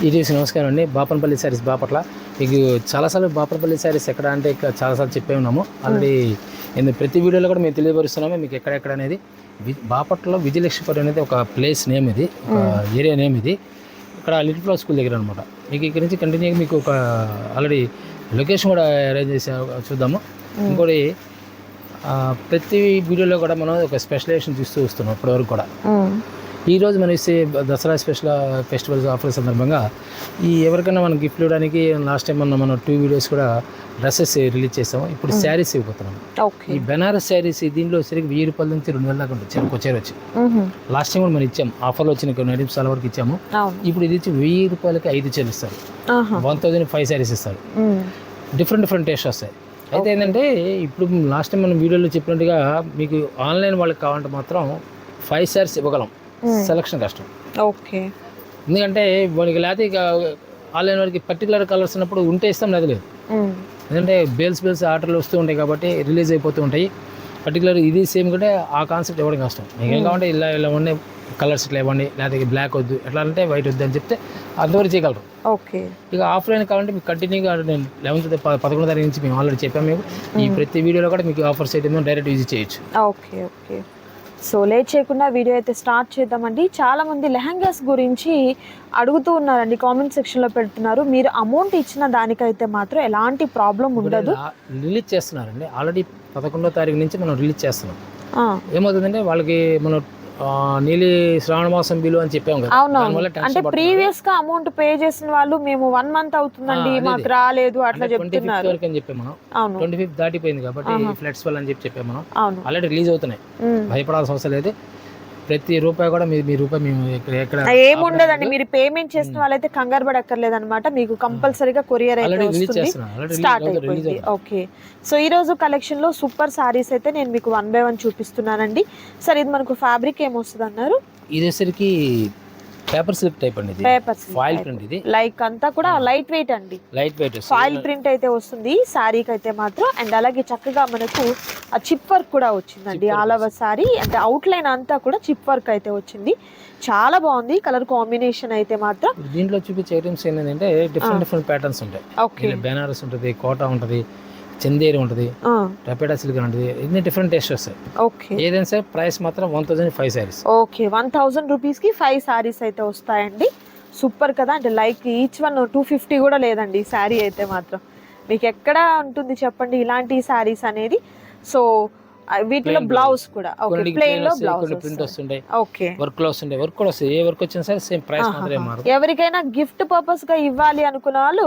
ETV నమస్కారం అండి. బాపనపల్లి శారీస్ బాపట్ల. మీకు చాలాసార్లు బాపనపల్లి శారీస్ ఎక్కడ అంటే చాలాసార్లు చెప్పే ఉన్నాము ఆల్రెడీ. ప్రతి వీడియోలో కూడా మేము తెలియపరుస్తున్నాము మీకు ఎక్కడెక్కడ అనేది. బాపట్లలో విజయలక్ష్మీపురం అనేది ఒక ప్లేస్ నేమ్, ఇది ఒక ఏరియా నేమ్. ఇది ఇక్కడ లిటిల్ ఫ్లవర్ స్కూల్ దగ్గర అనమాట. మీకు ఇక్కడ నుంచి కంటిన్యూగా మీకు ఒక ఆల్రెడీ లొకేషన్ కూడా అరేంజ్ చేసి చూద్దాము. ఇంకోటి ప్రతి వీడియోలో కూడా మనం ఒక స్పెషలైజేషన్ చూస్తూ వస్తున్నాం ఇప్పటివరకు కూడా. ఈరోజు మనం ఇచ్చే దసరా స్పెషల్ ఫెస్టివల్స్ ఆఫర్ సందర్భంగా ఎవరికైనా మనం గిఫ్ట్ ఇవ్వడానికి లాస్ట్ టైం మనం 2 వీడియోస్ కూడా డ్రెస్సెస్ రిలీజ్ చేస్తాము. ఇప్పుడు శారీస్ ఇవ్వబోతున్నాం. ఈ బెనారస్ శారీస్ దీంట్లో సరిగ్గా 1000 రూపాయల నుంచి 2000 దాకా ఉంటుంది ఒక చీర వచ్చి. లాస్ట్ టైం కూడా మనం ఇచ్చాము, ఆఫర్లో వచ్చిన కొన్ని ఐటమ్స్ చాలా వరకు ఇచ్చాము. ఇప్పుడు ఇది వచ్చి 1000 రూపాయలకి 5 చీరలు ఇస్తారు, 1005 శారీస్ ఇస్తారు. డిఫరెంట్ టేస్ట్ వస్తాయి. అయితే ఏంటంటే ఇప్పుడు లాస్ట్ టైం మనం వీడియోలో చెప్పినట్టుగా మీకు ఆన్లైన్ వాళ్ళకి కావాలంటే మాత్రం 5 శారీస్ ఇవ్వగలం. సెలక్షన్ కష్టం. ఓకే, ఎందుకంటే మనకి లేకపోతే ఇక ఆన్లైన్ వారికి పర్టికులర్ కలర్స్ ఉన్నప్పుడు ఉంటే ఇస్తాం, లేదు లేదు. ఎందుకంటే బేల్స్ ఆర్డర్లు వస్తూ ఉంటాయి కాబట్టి రిలీజ్ అయిపోతూ ఉంటాయి. పర్టికులర్ ఇది సేమ్ కూడా ఆ కాన్సెప్ట్ ఇవ్వడం కష్టం. మీకు ఏం కావాలంటే ఇలా ఉండే కలర్స్ ఇట్లా ఇవ్వండి, లేకపోతే బ్లాక్ వద్దు, ఎట్లా అంటే వైట్ వద్దు అని చెప్తే అంతవరకు చేయగలరు. ఓకే, ఇక ఆఫ్లైన్ కావాలంటే మీకు కంటిన్యూగా నేను 11వ తారీఖు నుంచి మేము ఆల్రెడీ చెప్పాము. మీకు ఈ ప్రతి వీడియోలో కూడా మీకు ఆఫర్స్ అయితే డైరెక్ట్ విజిట్ చేయొచ్చు. Okay okay. సో లేట్ చేయకుండా వీడియో అయితే స్టార్ట్ చేద్దామండి. చాలా మంది లెహంగాస్ గురించి అడుగుతూ ఉన్నారండి, కామెంట్ సెక్షన్లో పెడుతున్నారు. మీరు అమౌంట్ ఇచ్చిన దానికైతే మాత్రం ఎలాంటి ప్రాబ్లం ఉండదు. రిలీజ్ చేస్తున్నారండి ఆల్రెడీ 11వ తారీఖు నుంచి మనం రిలీజ్ చేస్తున్నాం. ఏమవుతుందంటే వాళ్ళకి మనం నీలి శ్రావణ మాసం బిల్లు అని చెప్పాము కదా. అవునవును, అంటే ప్రీవియస్ గా అమౌంట్ పే చేసిన వాళ్ళు మేము 1 మంత్ అవుతుందండి మాకు రాలేదు అట్లా చెప్తున్నారు. 25th అని చెప్పాము మనం. 25th దాటిపోయింది కాబట్టి ఫ్లడ్స్ వల్ల అని చెప్పాము మనం. ఆల్రెడీ రిలీజ్ అవుతున్నాయి, భయపడాల్సిన అవసరం లేదు. ప్రతి రూపాయి కూడా మీ రూపాయి మేము ఎక్కడ ఏముండదండి. మీరు పేమెంట్ చేసిన వాళ్ళైతే కంగారు పడక్కర్లేదు అనమాట. మీకు కంపల్సరీగా కొరియర్ అయితే వస్తుంది, స్టార్ట్ అయిపోయింది. ఓకే, సో ఈ రోజు కలెక్షన్ లో సూపర్ సారీస్ అయితే నేను మీకు 1 by 1 చూపిస్తున్నానండి. సార్ ఇది మనకు ఫ్యాబ్రిక్ ఏమొస్తుంది అన్నారు? ఇది వచ్చరికి పేపర్ సిల్క్ టైప్ అండి. Foil print. ఇది లైక్ అంతా కూడా లైట్ వెయిట్ అండి, లైట్ వెయిట్ ఫాయిల్ ప్రింట్ అయితే వస్తుంది సారీకి అయితే మాత్రం. అండ్ అలాగే చక్కగా మనకు ఆ చిప్ వర్క్ కూడా వచ్చిందండి ఆల్ ఓవర్ సారీ. అంటే అవుట్ లైన్ అంతా కూడా చిప్ వర్క్ అయితే వచ్చింది, చాలా బాగుంది కలర్ కాంబినేషన్ అయితే మాత్రం. దీంట్లో చూపించే ఐటమ్స్ ఏంటంటే డిఫరెంట్ ప్యాటర్న్స్ ఉంటాయి. ఓకే, బెనారస్ ఉంటుంది, కోటా ఉంటుంది, చందేరి ఉంటుంది, టపేటా సిల్క్ ఉంటుంది. ఇన్ని డిఫరెంట్ టేస్ట్ వస్తాయి. ఓకే, ఏదైనా సరే ప్రైస్ మాత్రం 1005 సారీస్. ఓకే, 1000 రూపీస్కి 5 సారీస్ అయితే వస్తాయండి. సూపర్ కదా. అంటే లైక్ ఈచ్ వన్ 250 కూడా లేదండి ఈ శారీ అయితే మాత్రం. మీకు ఎక్కడ ఉంటుంది చెప్పండి ఇలాంటి శారీస్ అనేది. సో వీటిలో బ్లౌజ్ కూడా ఓకే, ప్లెయిన్ లో బ్లౌజ్ ప్రింట్ వస్తుంటాయి. ఓకే, వర్క్ లో వస్తుంటాయి, వర్క్ కూడా వస్తాయి. ఏ వర్క్ వచ్చినా సరే సేమ్ ప్రైస్ మాత్రమే మారదు. ఎవరికైనా గిఫ్ట్ పర్పస్ గా ఇవ్వాలి అనుకున్న వాళ్ళు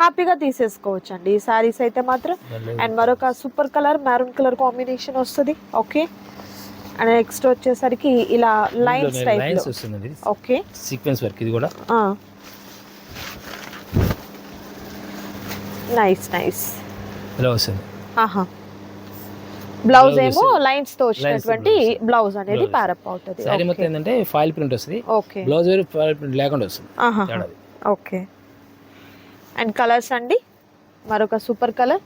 హ్యాపీగా తీసేసుకోవచ్చు అండి ఈ సారీస్ అయితే మాత్రం. అండ్ మరొక super colour maroon colour combination వస్తుంది. ఓకే, అండ్ నెక్స్ట్ వచ్చేసరికి ఇలా లైన్స్ టైప్ లో వస్తుంది. ఓకే, సీక్వెన్స్ వర్క్ ఇది కూడా నైస్ ఇలా వస్తుంది. ఆహా, బ్లౌజ్ ఏమో లైన్స్ తో వచ్చినటువంటి బ్లౌజ్ అనేది ప్యారప్ అవుతుంది. సారీ మొత్తం ఏంటంటే ఫాయిల్ ప్రింట్ వస్తుంది. ఓకే, బ్లౌజ్ వేరు ఫాయిల్ ప్రింట్ లేకుండా వస్తుంది. ఓకే, అండ్ కలర్స్ అండి మరొక super colour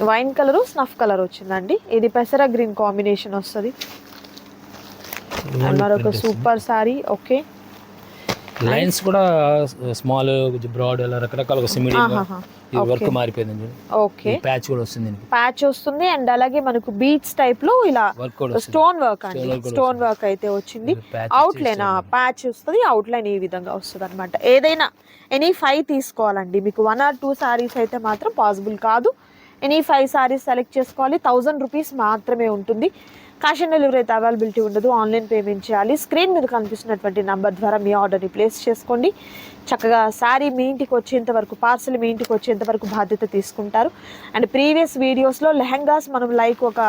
wine colour, snuff colour వచ్చిందండి. ఇది పెసర గ్రీన్ కాంబినేషన్ వస్తుంది. అండ్ మరొక సూపర్ సారీ. ఓకే, లైన్స్ కూడా స్మాల్, బ్రాడ్, అలా రకరకాల వర్క్ మారిపోయింది. ఓకే, ప్యాచ్ కూడా వస్తుంది, ప్యాచ్ వస్తుంది. అండ్ అలాగే మనకు బీట్స్ టైప్ లో ఇలా స్టోన్ వర్క్ అండి, స్టోన్ వర్క్ అయితే వచ్చింది. అవుట్ లైన్ ప్యాచ్ వస్తుంది, అవుట్ లైన్ ఈ విధంగా వస్తుంది అనమాట. ఏదైనా ఎనీ 5 తీసుకోవాలండి. మీకు 1 or 2 సారీస్ అయితే మాత్రం పాసిబుల్ కాదు. ఎనీ 5 సారీస్ సెలెక్ట్ చేసుకోవాలి. 1000 రూపీస్ మాత్రమే ఉంటుంది. క్యాష్ ఆన్ డెలివరీ అయితే అవైలబిలిటీ ఉండదు, ఆన్లైన్ పేమెంట్ చేయాలి. స్క్రీన్ మీద కనిపిస్తున్నటువంటి నెంబర్ ద్వారా మీ ఆర్డర్ని ప్లేస్ చేసుకోండి. చక్కగా శారీ మీ ఇంటికి వచ్చేంత వరకు, పార్సల్ మీ ఇంటికి వచ్చేంత వరకు బాధ్యత తీసుకుంటారు. అండ్ ప్రీవియస్ వీడియోస్లో లెహంగాస్ మనం లైక్ ఒక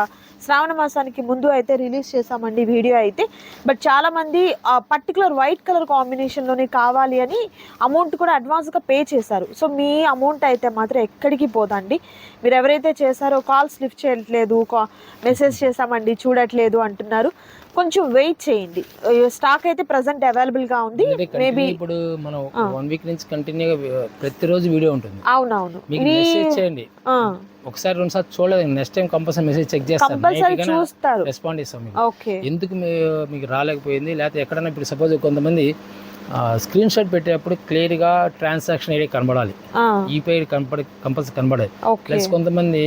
శ్రావణ మాసానికి ముందు అయితే రిలీజ్ చేసామండి వీడియో అయితే. బట్ చాలామంది పర్టికులర్ వైట్ కలర్ కాంబినేషన్లోనే కావాలి అని అమౌంట్ కూడా అడ్వాన్స్గా పే చేశారు. సో మీ అమౌంట్ అయితే మాత్రం ఎక్కడికి పోదండి. మీరు ఎవరైతే చేశారో కాల్స్ లిఫ్ట్ చేయట్లేదు, మెసేజ్ చేసామండి చూడట్లేదు అంటున్నారు, కొంచెం వెయిట్ చేయండి. స్టాక్ అయితే ప్రెసెంట్ అవైలబుల్ గా ఉంది. మేబీ ఇప్పుడు మనం 1 వీక్ నుంచి కంటిన్యూగా ప్రతిరోజు వీడియో ఉంటుంది. అవునవును, మెసేజ్ చేయండి. ఒకసారి 2 సార్లు చూడలేదు, next time compulsory message check చేస్తారు, రెస్పాండ్ చేస్తాం. ఎందుకు మీకు రాలేకపోయింది, లేకపోతే ఎక్కడైనా ఇప్పుడు సపోజ్ కొంతమంది స్క్రీన్ షాట్ పెట్టేటప్పుడు క్లియర్గా ట్రాన్సాక్షన్ ఐడి కనబడాలి, ఆ, యూపీఐ కంపల్సరీ కనబడాలి. ఓకే. ప్లస్ కొంతమంది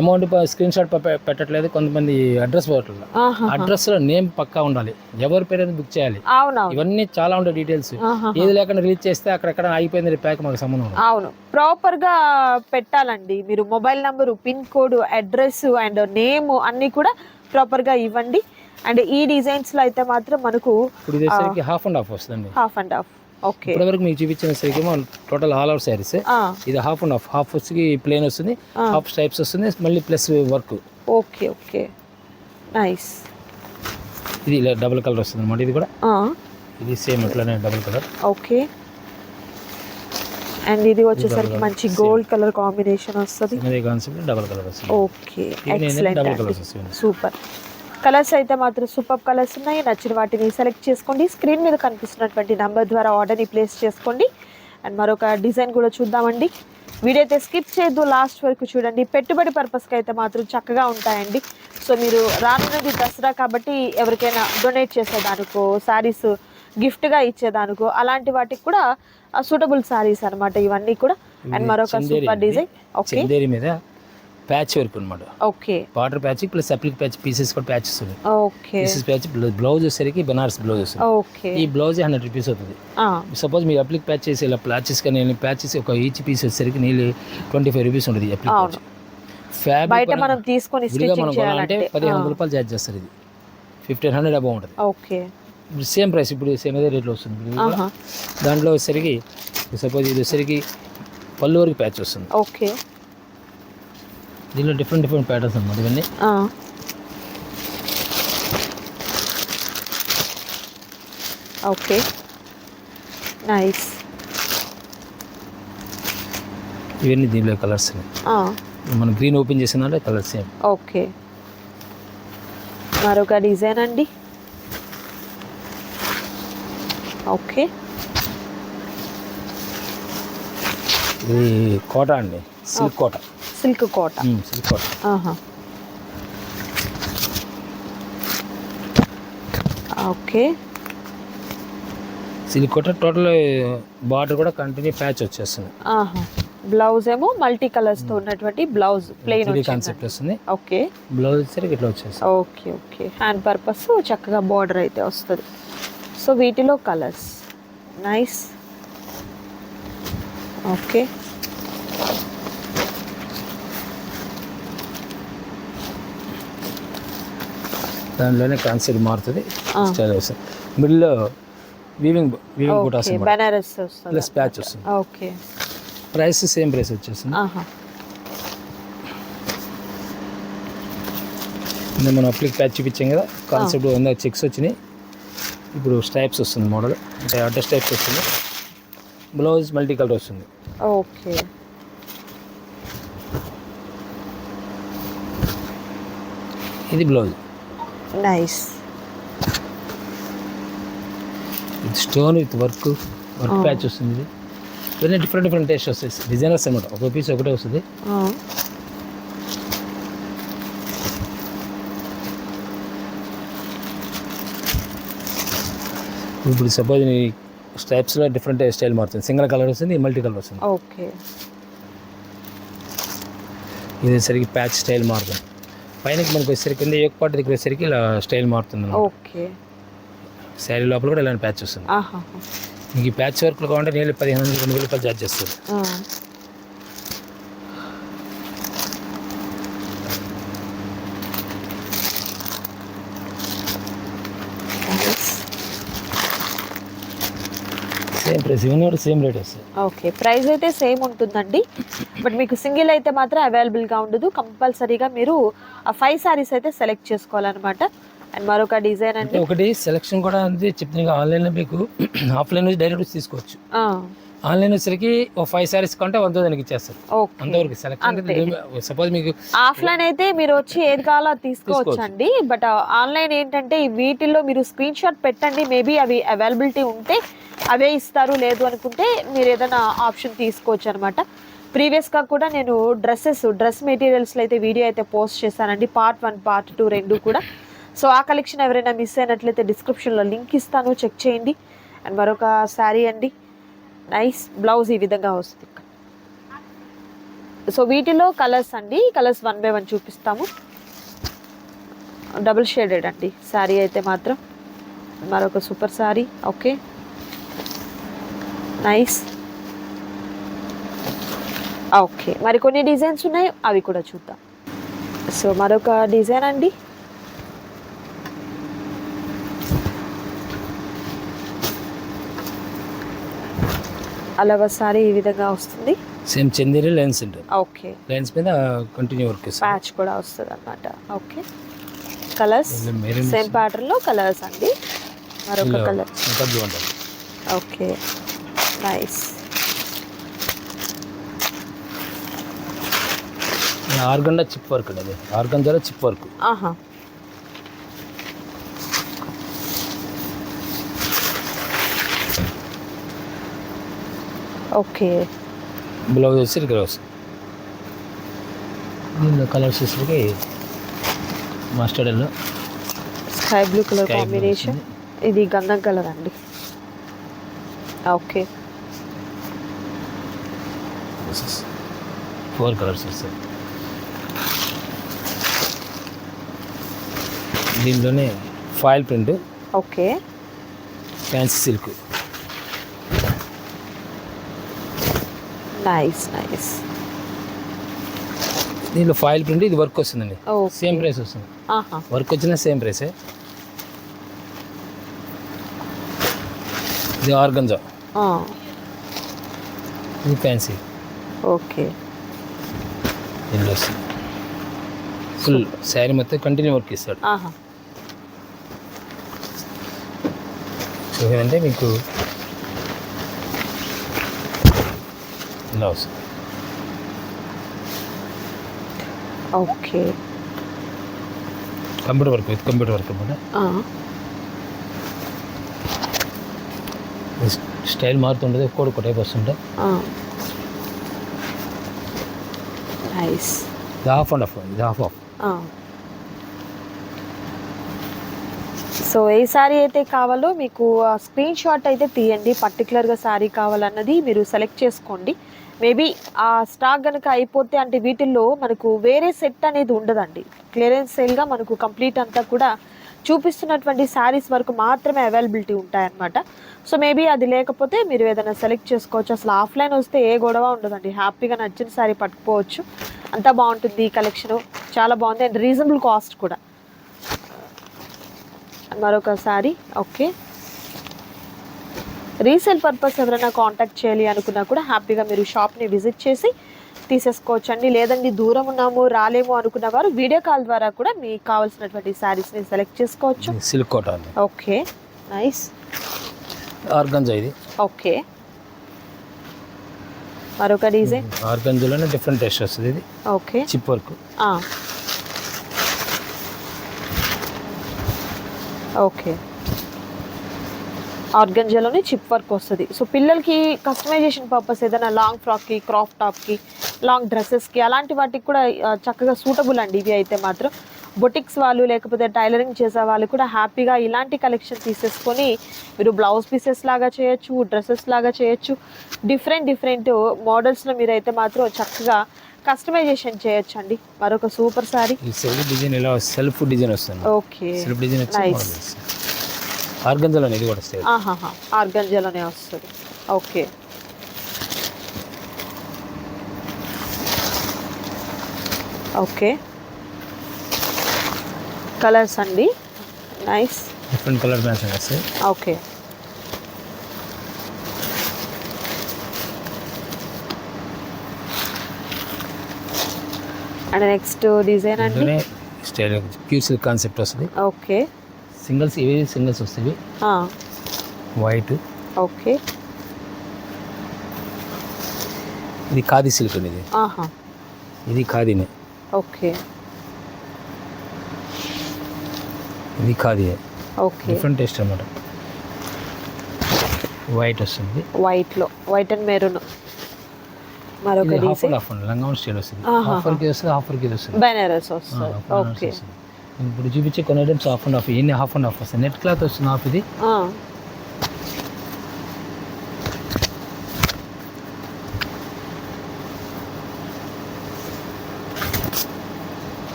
అమౌంట్ స్క్రీన్ షాట్ పెట్టట్లేదు, కొంతమంది అడ్రస్ పెట్టట్లేదు. ఆహా. అడ్రస్లో నేమ్ పక్కా ఉండాలి, ఎవరి పేరు బుక్ చేయాలి, అవునవును. ఇవన్నీ చాలా ఉంటాయి డీటెయిల్స్. ఆహా. ఏది లేకుండా రిలీజ్ చేస్తే అక్కడెక్కడ ఆగిపోయింది ప్యాక్, మాకు సంబంధం ఉండదు. అవును, ప్రాపర్ గా పెట్టాలండి. మీరు mobile number, pin code, address and name అన్ని కూడా ప్రాపర్ గా ఇవ్వండి. అండ్ ఈ డిజైన్స్ లో అయితే మాత్రం మనకు ఇప్పుడు ఇది వచ్చేసరికి హాఫ్ అండ్ హాఫ్ వస్తుందండి. Half and half. ఓకే. ఇప్పటివరకు మీకు చూపించిన సరికి టోటల్ ఆల్ ఓవర్ శారీస్. ఇది హాఫ్ అండ్ హాఫ్, హాఫ్ వచ్చి ప్లేన్ వస్తుంది, హాఫ్ స్టైప్స్ వస్తుంది, మళ్ళీ plus work. Okay okay, nice. ఇది డబుల్ కలర్ వస్తుంది అనమాట. ఇది కూడా ఇది సేమ్ అట్లానే డబుల్ కలర్. ఓకే. అండ్ ఇది వచ్చేసరికి మంచి గోల్డ్ కలర్ కాంబినేషన్ వస్తుంది. కాన్సెప్ట్ డబుల్ కలర్ వస్తుంది. ఓకే, డబుల్ కలర్స్ వస్తుంది. సూపర్. కలర్స్ అయితే మాత్రం సూపర్ కలర్స్ ఉన్నాయి. నచ్చిన వాటిని సెలెక్ట్ చేసుకోండి. స్క్రీన్ మీద కనిపిస్తున్నటువంటి నెంబర్ ద్వారా ఆర్డర్ని ప్లేస్ చేసుకోండి. అండ్ మరొక డిజైన్ కూడా చూద్దామండి. వీడియో అయితే స్కిప్ చేయొద్దు, లాస్ట్ వరకు చూడండి. పెట్టుబడి పర్పస్కి అయితే మాత్రం చక్కగా ఉంటాయండి. సో మీరు రానున్నది దసరా కాబట్టి ఎవరికైనా డొనేట్ చేసేదానికో, శారీస్ గిఫ్ట్గా ఇచ్చేదానికో అలాంటి వాటికి కూడా సూటబుల్ శారీస్ అనమాట ఇవన్నీ కూడా. అండ్ మరొక సూపర్ డిజైన్. ఓకే, మీద ప్యాచ్ వర్క్ అనమాట. Okay, border patch plus applique patch pieces కూడా ప్యాచెస్ ఉన్నాయి. ఓకే, పీసెస్ ప్యాచ్ బ్లౌజ్ వచ్చేసరికి బనారస్ బ్లౌజ్ వస్తుంది. ఓకే. ఈ బ్లౌజ్ 100 రూపీస్ అవుతుంది. సపోజ్ మీరు అప్లిక్ ప్యాచ్ చేసి ఇలా ప్లాచెస్ కానీ ప్యాచెస్ ఒక ఈచ్ పీస్ వచ్చేసరికి నీళ్ళు 25 రూపీస్ ఉంటుంది. అప్లిక్ ప్యాచ్ బయట మనం తీసుకొని మనం కొనాలంటే 1500 రూపాయలు ఛార్జ్ చేస్తారు. ఇది 1500 అబౌవ్ ఉంటుంది. ఓకే, సేమ్ ప్రైస్ ఇప్పుడు సేమ్ అదే రేట్లో వస్తుంది. దాంట్లో వచ్చేసరికి సపోజ్ ఇది వచ్చేసరికి పళ్ళు వరకు ప్యాచ్ వస్తుంది. ఓకే. దీనిలో డిఫరెంట్ ప్యాటర్న్స్ అన్నమాట ఇవన్నీ. Okay, nice. ఇవన్నీ దీనిలో కలర్స్ మనం గ్రీన్ ఓపెన్ చేసిన కలర్స్ సేమ్. ఓకే, మరొక డిజైన్ అండి. ఓకే, ఇది కోట అండి, సిల్క్ కోట. సిల్క్ కోట. సిల్క్ కోట. ఓకే, సిల్క్ కోట. టోటల్ బార్డర్ కూడా కంటిన్యూ ప్యాచ్ వచ్చేస్తుంది. బ్లౌజ్ ఏమో మల్టీ కలర్స్ తో ఉన్నటువంటి బ్లౌజ్ ప్లెయిన్ కాన్సెప్ట్ వస్తుంది. ఓకే, బ్లౌజ్ వచ్చేసరికి ఇట్లా వచ్చేస్తుంది. Okay okay. హ్యాండ్ పర్పస్ చక్కగా బార్డర్ అయితే వస్తుంది. సో వీటిలో కలర్స్ నైస్. ఓకే, దానిలోనే కాన్సెప్ట్ మారుతుంది, స్టైల్ వస్తుంది. మిడిల్లో వీవింగ్ బూటా వస్తుంది, బనారస్ వస్తుంది, ప్లస్ ప్యాచ్ వస్తుంది. ఓకే, ప్రైస్ సేమ్ ప్రైస్ వచ్చేస్తుంది. మనం అప్లిక్ ప్యాచ్ చూపించాం కదా, కాన్సెప్ట్ ఉందా, చెక్స్ వచ్చినాయి. ఇప్పుడు స్టైప్స్ వస్తుంది మోడల్, అంటే అడ్రస్ టైప్స్ వస్తుంది. బ్లౌజ్ మల్టీ కలర్ వస్తుంది. ఓకే, ఇది blouse. Nice. With stone with work patch వస్తుంది. ఇది ఇవన్నీ డిఫరెంట్ టేస్ట్ వస్తాయి, డిజైనర్స్ అనమాట. ఒక పీస్ ఒకటే వస్తుంది. ఇప్పుడు సపోజ్ స్టైప్స్లో డిఫరెంట్ స్టైల్ మారుతుంది. సింగిల్ కలర్ వస్తుంది, మల్టీ కలర్ వస్తుంది. ఓకే, ఇది సరికి ప్యాచ్ స్టైల్ మారుతుంది. పైన మనకు వచ్చేసరికి కింద ఏక పాటు దగ్గర వచ్చేసరికి ఇలా స్టైల్ మారుతుంది. ఓకే, శారీ లోపల కూడా ఇలాంటి ప్యాచ్ వస్తుంది. మీకు ఈ ప్యాచ్ వర్క్లు కావాలంటే నేను 1500-2000 రూపాయలు ఛార్జ్ చేస్తారు. సేమ్ ప్రైస్, ఇవన్నీ కూడా సేమ్ రేట్ వస్తుంది. ఓకే, ప్రైస్ అయితే సేమ్ ఉంటుందండి. బట్ మీకు సింగిల్ అయితే మాత్రం అవైలబుల్గా ఉండదు. కంపల్సరీగా మీరు ఆ 5 సారీస్ అయితే సెలెక్ట్ చేసుకోవాలన్నమాట. అండ్ మరొక డిజైన్ అంటే ఒకటి సెలెక్షన్ కూడా అంతే చెప్తుంది. ఆన్లైన్లో మీకు ఆఫ్లైన్ నుంచి డైరెక్ట్ తీసుకోవచ్చు. ఆన్లైన్ వచ్చరికి ఒక 5 సారీస్ కొంటే 1000 ఇచ్చేస్తారు. అంతవరకు సెలెక్షన్. సపోజ్ మీకు ఆఫ్లైన్ అయితే మీరు వచ్చి ఏది కావాలో తీసుకోవచ్చు అండి. బట్ ఆన్లైన్ ఏంటంటే వీటిల్లో మీరు స్క్రీన్ షాట్ పెట్టండి, మేబీ అవి అవైలబిలిటీ ఉంటే అవే ఇస్తారు, లేదు అనుకుంటే మీరు ఏదైనా ఆప్షన్ తీసుకోవచ్చు అనమాట. ప్రీవియస్గా కూడా నేను డ్రెస్ మెటీరియల్స్లో అయితే వీడియో అయితే పోస్ట్ చేశానండి, పార్ట్ 1 పార్ట్ 2 రెండు కూడా. సో ఆ కలెక్షన్ ఎవరైనా మిస్ అయినట్లయితే డిస్క్రిప్షన్లో లింక్ ఇస్తాను, చెక్ చేయండి. అండ్ మరొక శారీ అండి, నైస్ బ్లౌజ్ ఈ విధంగా వస్తుంది. సో వీటిలో కలర్స్ అండి, కలర్స్ 1 by 1 చూపిస్తాము. డబుల్ షేడెడ్ అండి శారీ అయితే మాత్రం. మరొక super sari. Okay, nice. Okay, మరి కొన్ని డిజైన్స్ ఉన్నాయి, అవి కూడా చూద్దాం. సో మరొక డిజైన్ అండి, అలవ సారీ ఈ విధంగా వస్తుంది. సేమ్ చందేరి లైన్స్ ఉంటుంది. ఓకే, లైన్స్ మీద కంటిన్యూ వర్క్ ప్యాచ్ కూడా వస్తుంది అన్నమాట. ఓకే, కలర్స్ సేమ్ ప్యాటర్న్ లో కలర్స్ అండి. మరొక colour okay, nice. Organza chip work అండి, ఆర్గంజాలో చిప్ వర్క్. ఆహా, ఓకే. బ్లౌజ్ వచ్చి ఇక్కడ వస్తుంది. దీనిలో కలర్స్ వచ్చేసరికి mustard yellow, sky blue colour combination. ఇది గంధం కలర్ అండి. ఓకే, 4 కలర్స్ వస్తాయి. దీనిలోనే foil print. Okay, fancy silk. Nice nice. దీనిలో ఫాయిల్ ప్రింట్, ఇది వర్క్ వస్తుందండి. సేమ్ ప్రైస్ వస్తుంది. వర్క్ వచ్చిన సేమ్ ప్రైసే. ఇది ఆర్గంజా, ఇది ఫ్యాన్సీ. ఓకే, దీనిలో వస్తుంది ఫుల్ శారీ మొత్తం కంటిన్యూ వర్క్ ఇస్తాడు. సో ఏంటంటే మీకు ఇలా వస్తుంది. Okay, computer work with computer work అనమాట. స్టైల్ మారుతుంటుంది, ఒక్కొక్క టైప్ వస్తుంటే. నైస్. ఇది హాఫ్ అండ్ హాఫ్, ఇది హాఫ్ హాఫ్. సో ఏ శారీ అయితే కావాలో మీకు స్క్రీన్ షాట్ అయితే తీయండి. పర్టికులర్గా శారీ కావాలన్నది మీరు సెలెక్ట్ చేసుకోండి. మేబీ ఆ స్టాక్ కనుక అయిపోతే, అంటే వీటిల్లో మనకు వేరే సెట్ అనేది ఉండదండి. క్లియరెన్స్ సేల్గా మనకు కంప్లీట్ అంతా కూడా చూపిస్తున్నటువంటి శారీస్ వరకు మాత్రమే అవైలబిలిటీ ఉంటాయన్నమాట. సో మేబీ అది లేకపోతే మీరు ఏదైనా సెలెక్ట్ చేసుకోవచ్చు. అసలు ఆఫ్లైన్ వస్తే ఏ గొడవ ఉండదండి, హ్యాపీగా నచ్చిన శారీ పట్టుకోవచ్చు. అంతా బాగుంటుంది. ఈ కలెక్షను చాలా బాగుంది అండ్ రీజనబుల్ కాస్ట్ కూడా. మరొక శారీ. ఓకే, రీసేల్ పర్పస్ ఎవరైనా కాంటాక్ట్ చేయాలి అనుకున్నా కూడా హ్యాపీగా మీరు షాప్ని విజిట్ చేసి తీసేసుకోవచ్చు అండి. లేదండి దూరం ఉన్నాము రాలేము అనుకున్న వారు వీడియో కాల్ ద్వారా కూడా మీకు కావాల్సినటువంటి శారీస్ని సెలెక్ట్ చేసుకోవచ్చు. Silk cotton. Okay, nice. Organza ఇది. ఓకే, మరొక డిజైన్. ఆర్గంజాలోనే డిఫరెంట్ టేస్ట్ వస్తుంది. ఇది ఓకే, చిప్ వర్క్. ఓకే, ఆర్గంజాలోనే చిప్ వర్క్ వస్తుంది. సో పిల్లలకి కస్టమైజేషన్ పర్పస్ ఏదైనా లాంగ్ ఫ్రాక్కి, క్రాప్ టాప్కి, లాంగ్ డ్రెస్సెస్కి అలాంటి వాటికి కూడా చక్కగా సూటబుల్ అండి ఇవి అయితే మాత్రం. బొటిక్స్ వాళ్ళు లేకపోతే టైలరింగ్ చేసే వాళ్ళు కూడా హ్యాపీగా ఇలాంటి కలెక్షన్ తీసేసుకొని మీరు బ్లౌజ్ పీసెస్ లాగా చేయొచ్చు, డ్రెస్సెస్ లాగా చేయొచ్చు. డిఫరెంట్ మోడల్స్లో మీరైతే మాత్రం చక్కగా కస్టమైజేషన్ చేయొచ్చు అండి. మరొక సూపర్ సారీ. సెల్ఫ్ డిజైన్ ఇలా సెల్ఫ్ డిజైన్ వస్తుంది. ఓకే, సెల్ఫ్ డిజైన్ వచ్చి ఆర్గంజాలోనే ఇది కూడా వస్తుంది. ఆర్గంజాలోనే వస్తుంది. ఓకే, ఓకే, కలర్స్ అండి. నైస్, డిఫరెంట్ కలర్ మ్యాచింగ్ వస్తాయి. ఓకే, అండ్ నెక్స్ట్ డిజైన్ అండి. స్టైల్ ప్యూర్ సిల్క్ కాన్సెప్ట్ వస్తుంది. ఓకే, సింగిల్స్, ఇవి సింగిల్స్ వస్తాయి. వైట్. ఓకే, ఇది ఖాదీ సిల్క్ అండి. ఇది ఇది ఖాదీనే. ఓకే, ఇది ఖాదీ. ఓకే, డిఫరెంట్ టేస్ట్ అన్నమాట. వైట్ వస్తుంది. వైట్లో వైట్ అండ్ మెరూన్. మరొక హాఫ్ అండ్ హాఫ్ లంగావున్ స్టైల్ వస్తుంది. హాఫర్కి వస్తుంది, హాఫర్కి వస్తుంది. బెనారస్ వస్తుంది. ఓకే, ఇప్పుడు చూపించే కొన్ని ఐటమ్స్ హాఫ్ అండ్ హాఫ్. ఇన్ని హాఫ్ అండ్ హాఫ్ వస్తుంది. నెట్ క్లాత్ వస్తుంది హాఫ్. ఇది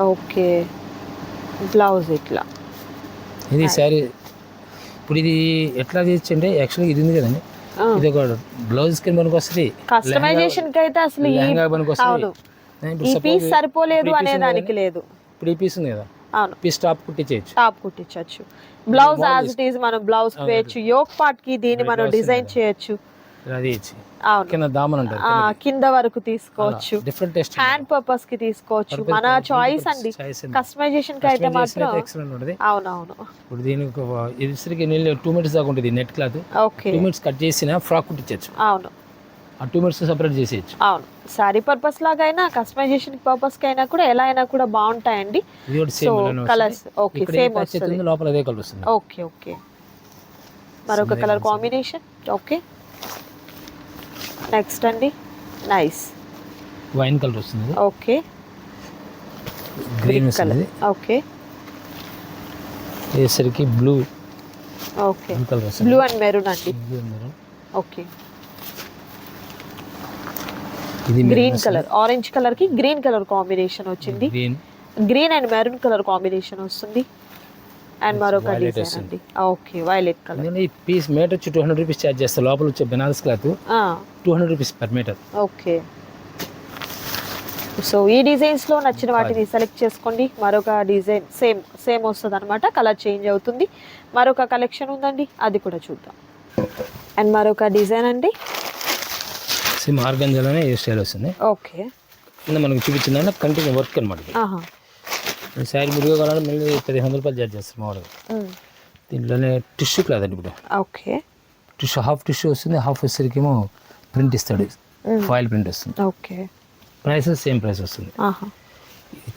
ఓకే, బ్లౌజ్ ఇట్లా. ఇది శారీ ఇప్పుడు ఇది ఎట్లా చేయొచ్చు అంటే యాక్చువల్గా ఇది ఉంది కదండి, ఇది ఒక బ్లౌజ్ కింద పనికి వస్తుంది, కస్టమైజేషన్ కి అయితే అసలు లెహంగా పనికి అవును, వస్తుంది. ఈ పీస్ సరిపోలేదు అనే దానికి లేదు. ఇప్పుడు ఈ పీస్ ఉంది కదా, అవును, పీస్ టాప్ కుట్టించవచ్చు. టాప్ కుట్టించవచ్చు. బ్లౌజ్ యాజ్ ఇట్ ఈజ్ మనం బ్లౌజ్ వేయచ్చు. యోక్ పార్ట్ కి దీన్ని మనం డిజైన్ చేయొచ్చు. అది ఇచ్చి అవును, కింద దామన్ అంటారు, కింద వరకు తీసుకోవచ్చు. డిఫరెంట్ టెస్ట్ హ్యాండ్ పర్పస్ కి తీసుకోవచ్చు. మన చాయిస్ అండి. కస్టమైజేషన్ కి అయితే మాత్రం ఎక్సలెంట్ ఉంటుంది. అవునవును. ఇప్పుడు దీనికి ఇదిసరికి 2 మీటర్స్ దాకా ఉంటుంది net cloth. Okay, 2 meters cut చేసిన ఫ్రాక్ కుట్టించవచ్చు. అవును, ఆ 2 మీటర్స్ సెపరేట్ చేసేయచ్చు. అవును, సారీ పర్పస్ లాగైనా కస్టమైజేషన్ పర్పస్ కి అయినా కూడా ఎలా అయినా కూడా బాగుంటాయండి. ఇది కూడా సేమ్ కలర్స్ ఓకే, సేమ్ వస్తుంది. లోపల అదే కలర్ వస్తుంది. ఓకే ఓకే, మరొక కలర్ కాంబినేషన్. ఓకే, నెక్స్ట్ అండి, నైస్ వైన్ కలర్ వస్తుంది. Okay, green colour. ఓకే, వేసరికి బ్లూ. ఓకే, కలర్ వస్తుంది, బ్లూ అండ్ మెరూన్ అండి. ఓకే, ఇది గ్రీన్ కలర్, ఆరెంజ్ కలర్ కి గ్రీన్ కలర్ కాంబినేషన్ వచ్చింది. Green and maroon colour combination వస్తుంది. అండ్ మరొక డిజైన్ అండి. Okay, violet colour. ఈ పీస్ మీటర్ వచ్చి 200 రూపీస్ చార్జ్ చేస్తారు. లోపల వచ్చే Benaras cloth 200 rupees per metre. Okay, so ఈ డిజైన్స్ లో నచ్చిన వాటిని సెలెక్ట్ చేసుకోండి. మరొక డిజైన్ సేమ్ వస్తుంది అనమాట, కలర్ చేంజ్ అవుతుంది. మరొక కలెక్షన్ ఉందండి, అది కూడా చూద్దాం. అండ్ మరొక డిజైన్ అండి, సేమ్ ఆర్గంజాలోనే ఏ స్టైల్ వస్తుంది. ఓకే, కింద మనకు చూపించిందంటే కంటిన్యూ వర్క్ అనమాట. శారీ మురిగా కావాలంటే మళ్ళీ 1500 రూపాయలు చార్జ్ చేస్తారు మామూలుగా. దీంట్లోనే టిష్యూ క్లాత్ అండి. ఇప్పుడు ఓకే, టిష్యూ హాఫ్ టిష్యూ వస్తుంది, హాఫ్ వచ్చేసరికి ఏమో ప్రింట్ ఇస్తాడు, ఫాయిల్ ప్రింట్ వస్తుంది. ఓకే, ప్రైస్ సేమ్ ప్రైస్ వస్తుంది.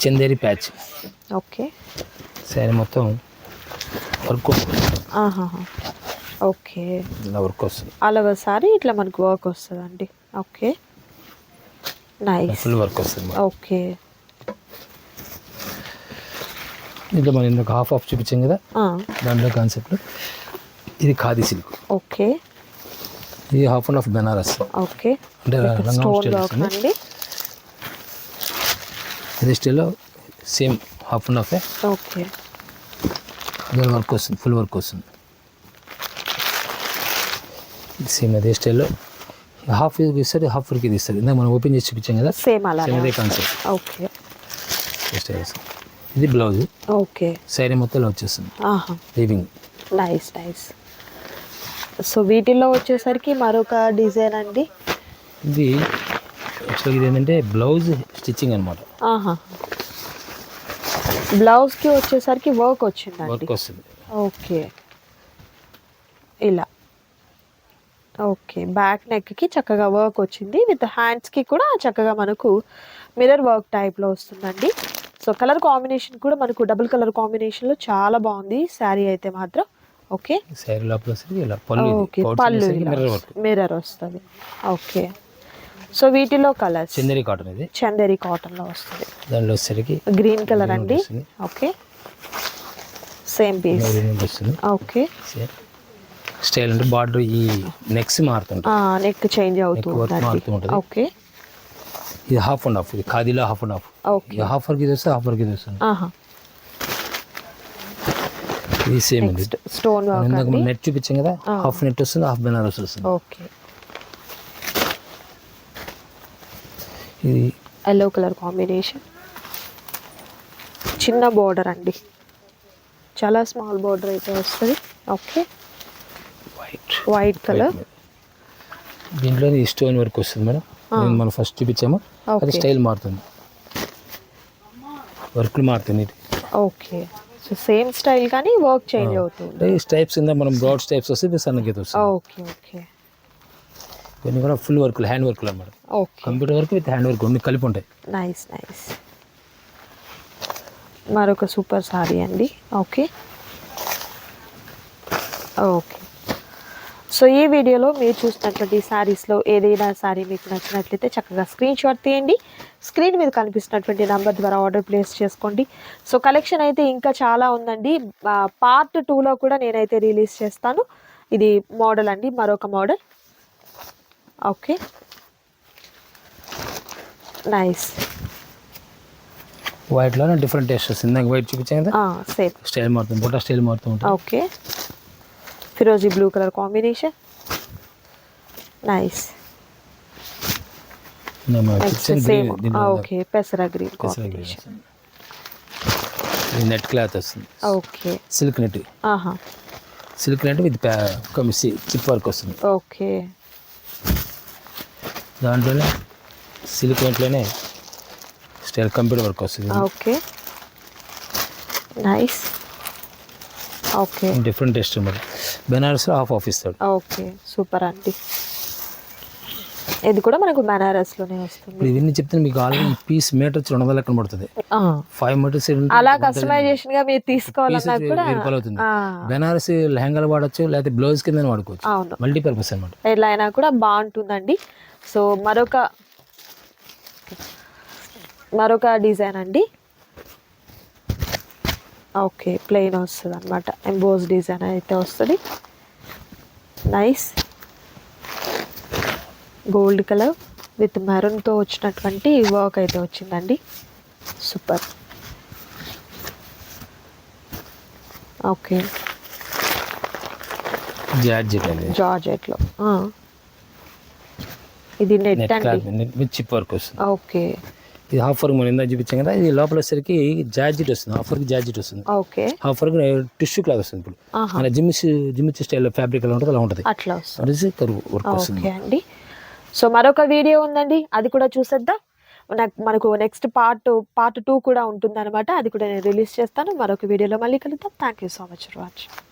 చందేరి ప్యాచ్. ఓకే, శారీ మొత్తం వర్క్ ఓకే, ఇలా వర్క్ వస్తుంది. అలాగ సారీ ఇట్లా మనకు వర్క్ వస్తుంది అండి. ఓకే, నైస్, ఫుల్ వర్క్ వస్తుంది. ఓకే, ఇంట్లో మనం ఇందులో హాఫ్ చూపించాం కదా, దాంట్లో కాన్సెప్ట్ ఇది ఖాదీ సిల్క్. ఓకే, ఇది half and half Banaras. Okay, అంటే ఇది స్టైల్లో same half and half. Okay, work వస్తుంది, ఫుల్ వర్క్ వస్తుంది. సేమ్ అదే స్టైల్లో హాఫ్ ఇస్తారు, హాఫ్ వర్క్ ఇది ఇస్తారు. ఇందాక మనం ఓపెన్ చేసి చూపించాం కదా, సేమ్ అదే కాన్సెప్ట్. ఓకే, ఇది బ్లౌజ్. ఓకే, శారీ మొత్తం వచ్చేస్తుంది వీవింగ్. Nice nice. సో వీటిల్లో వచ్చేసరికి మరొక డిజైన్ అండి. ఇది యాక్చువల్గా ఇది ఏంటంటే బ్లౌజ్ స్టిచ్చింగ్ అనమాట. బ్లౌజ్కి వచ్చేసరికి వర్క్ వచ్చింది, వర్క్ వస్తుంది. ఓకే, ఇలా. ఓకే, బ్యాక్ నెక్కి చక్కగా వర్క్ వచ్చింది. విత్ హ్యాండ్స్కి కూడా చక్కగా మనకు మిర్రర్ వర్క్ టైప్లో వస్తుందండి. సో కలర్ కాంబినేషన్ కూడా మనకు డబుల్ కలర్ కాంబినేషన్లో చాలా బాగుంది శారీ అయితే మాత్రం. ఓకే, శారీ లోపల ఇలా పళ్ళు మిర్రర్ వస్తుంది. ఓకే, సో వీటిలో కలర్ చందేరి కాటన్, ఇది చందేరి కాటన్లో వస్తుంది. దానిలో వచ్చేసరికి గ్రీన్ కలర్ అండి. Okay, same piece. Okay, style అంటే బార్డర్ ఈ నెక్స్ మారుతుంది, నెక్ చేంజ్ అవుతూ ఉంటుంది. ఓకే, ఇది హాఫ్ అండ్ హాఫ్, ఇది ఖాదీలో half and half. Okay, half work ఇది వస్తుంది, హాఫ్ వర్క్ ఇది వస్తుంది. ఇది సేమ్ అండి, స్టోన్ వర్క్. నెట్ చూపించాం కదా, హాఫ్ నెట్ వస్తుంది, హాఫ్ బెనారస్ వస్తుంది. ఓకే, ఇది ఎల్లో కలర్ కాంబినేషన్, చిన్న బోర్డర్ అండి, చాలా స్మాల్ బోర్డర్ అయితే వస్తుంది. Okay, white colour. దీంట్లో స్టోన్ వర్క్ వస్తుంది మేడం. మనం ఫస్ట్ చూపించాము, అది స్టైల్ మారుతుంది, వర్క్లు మారుతుంది. ఓకే, సో సేమ్ స్టైల్ కానీ వర్క్ చేంజ్ అవుతుంది. స్టైప్స్ కింద మనం బ్రాడ్ స్టైప్స్ వస్తుంది, సన్న గీత వస్తుంది. ఓకే ఓకే, ఇవన్నీ కూడా ఫుల్ వర్క్లు, హ్యాండ్ వర్క్లు అన్నమాట. Okay, computer work with hand work అన్ని కలిపి ఉంటాయి. Nice nice. మరొక సూపర్ సారీ అండి. ఓకే ఓకే, సో ఈ వీడియోలో మీరు చూసినటువంటి శారీస్లో ఏదైనా శారీ మీకు నచ్చినట్లయితే చక్కగా స్క్రీన్ షాట్ తీయండి. స్క్రీన్ మీద కనిపిస్తున్నటువంటి నెంబర్ ద్వారా ఆర్డర్ ప్లేస్ చేసుకోండి. సో కలెక్షన్ అయితే ఇంకా చాలా ఉందండి. పార్ట్ 2లో కూడా నేనైతే రిలీజ్ చేస్తాను. ఇది మోడల్ అండి, మరొక మోడల్. Okay, nice. వైట్లోనే డిఫరెంట్ టేస్ట్ వస్తుంది. ఇందాక వైట్ చూపించాను కదా, సేమ్ స్టైల్ మారుతుంది, బుట్ట స్టైల్ మారుతూ ఉంటుంది. ఓకే, ఫిరోజీ blue colour combination, nice. Same okay, పెసర గ్రీన్ కాంబినేషన్. నెట్ క్లాత్ వస్తుంది. Okay, silk net, silk net with chip work వస్తుంది. ఓకే, దాంట్లోనే సిల్క్ నెట్లోనే స్టైల్ కంప్యూటర్ వర్క్ వస్తుంది. Okay, nice. Okay, different taste మరి. బెనారస్లో హాఫ్ ఇస్తాడు. ఓకే, సూపర్ అండి. ఇది కూడా మనకు బనారస్లోనే వస్తుంది. ఇప్పుడు ఇవన్నీ చెప్తే మీకు ఆల్రెడీ పీస్ మీటర్ 200 లెక్కన పడుతుంది. 5 మీటర్స్ అలా కస్టమైజేషన్ గా మీరు తీసుకోవాలన్నా కూడా అవుతుంది. బెనారస్ లెహంగాలు వాడచ్చు, లేకపోతే బ్లౌజ్ కింద వాడుకోవచ్చు. అవును, మల్టీపర్పస్ అనమాట. ఎలా అయినా కూడా బాగుంటుందండి. సో మరొక డిజైన్ అండి. ఓకే, ప్లెయిన్ వస్తుంది అనమాట, ఎంబోస్ డిజైన్ అయితే వస్తుంది. నైస్, గోల్డ్ కలర్ విత్ మెరూన్తో వచ్చినటువంటి వర్క్ అయితే వచ్చిందండి. సూపర్. ఓకే, జార్జెట్లో ఇది నెట్ అండి, విత్ చిప్ వర్క్ వస్తుంది. ఓకే, ఇది హాఫ్ వర్క్ మనం ఇందా చూపించాం కదా, ఇది లోపల వచ్చేసరికి జార్జెట్ వస్తుంది. హాఫ్ వర్క్ జార్జెట్ వస్తుంది. Okay, half work tissue cloth వస్తుంది. ఇప్పుడు మన జిమ్మిచ్ స్టైల్ ఫ్యాబ్రిక్ ఎలా ఉంటుంది అలా ఉంటుంది, అట్లా వస్తుంది. కరువు వర్క్ వస్తుంది. ఓకే అండి. సో మరొక వీడియో ఉందండి, అది కూడా చూసేద్దాం. మనకు నెక్స్ట్ పార్ట్ 2 కూడా ఉంటుంది అనమాట. అది కూడా నేను రిలీజ్ చేస్తాను. మరొక వీడియోలో మళ్ళీ కలుద్దాం. Thank you so much for watching.